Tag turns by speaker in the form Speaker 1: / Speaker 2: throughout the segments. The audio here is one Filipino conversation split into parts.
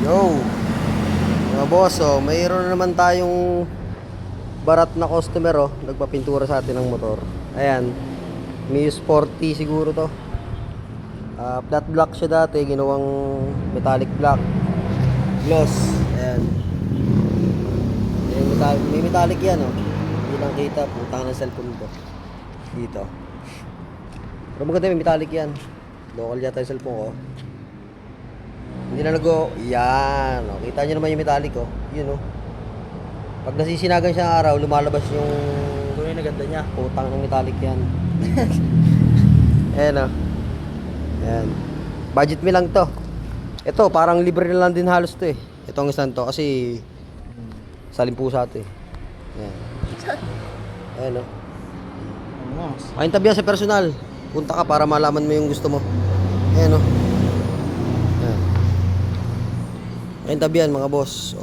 Speaker 1: Yo, mga boss, mayroon na naman tayong barat na customer, nagpapintura sa atin ng motor. Ayan, Mio Sporty siguro to. Flat black siya dati, ginawang metallic black. Gloss, ayan. May metallic yan, hindi lang kita, putang ng cellphone ko. Dito. Pero maganda, may metallic yan. Local yata yung cellphone ko. Hindi na yan, kita nyo naman yung metallic, yun, pag nasisinagan siya ng araw, lumalabas yung
Speaker 2: Ito yung naganda niya.
Speaker 1: putang ng metallic yan. Ayan, ayan, budget me lang to. Ito parang libre na lang din halos to, itong isang to kasi salimpusa to, ayan. Ayan, ayun, tabihan sa personal, punta ka para malaman mo yung gusto mo. Ayan, ayan. Ayun tabihan mga boss.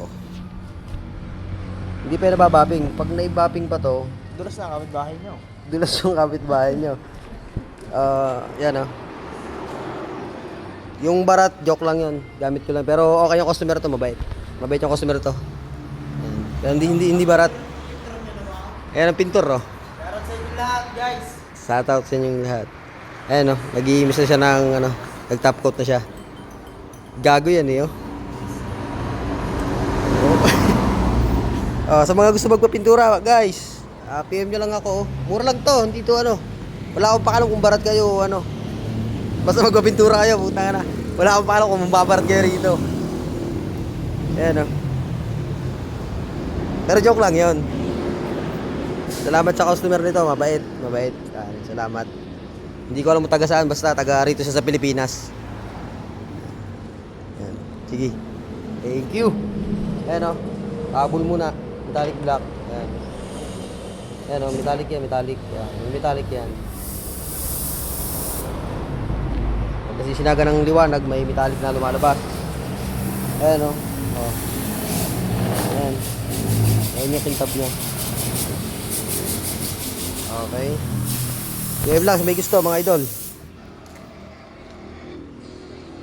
Speaker 1: Hindi pa nababapping. Pag naibapping pa to,
Speaker 2: Dulas na kapit bahay niyo.
Speaker 1: dulas yung kapitbahay nyo. Yan, yung barat, joke lang yun. Gamit ko lang. Pero okay yung customer to, mabait. Mabait yung customer to. Yan. Hindi barat. Ayan ang pintor,
Speaker 2: Meron sa inyo lahat, guys.
Speaker 1: Shout out sa inyong lahat. Ayan, nag-iimis na siya ng, nag-top coat na siya. Gago yan, sa mga gusto magpapintura, guys, PM nyo lang ako. Mura lang to, hindi to wala akong pakalam kung barat kayo, basta magpapintura kayo, putang na. Wala akong pakalam kung mababarat kayo rito. Ayan, pero joke lang yon. Salamat sa customer nito, mabait. Salamat. Hindi ko alam mo taga saan, basta taga rito siya sa Pilipinas. Ayan. Sige. Thank you. Ayan, habol muna. Metallic black. Ayan. Ayan, metallic yan, metallic. Ayan. May metallic yan. Kasi sinaga ng liwanag, may metallic na lumalabas. Ayan, Ayan. Ayan yung kintab niya. Okay. Yung vlog, may gusto mga idol.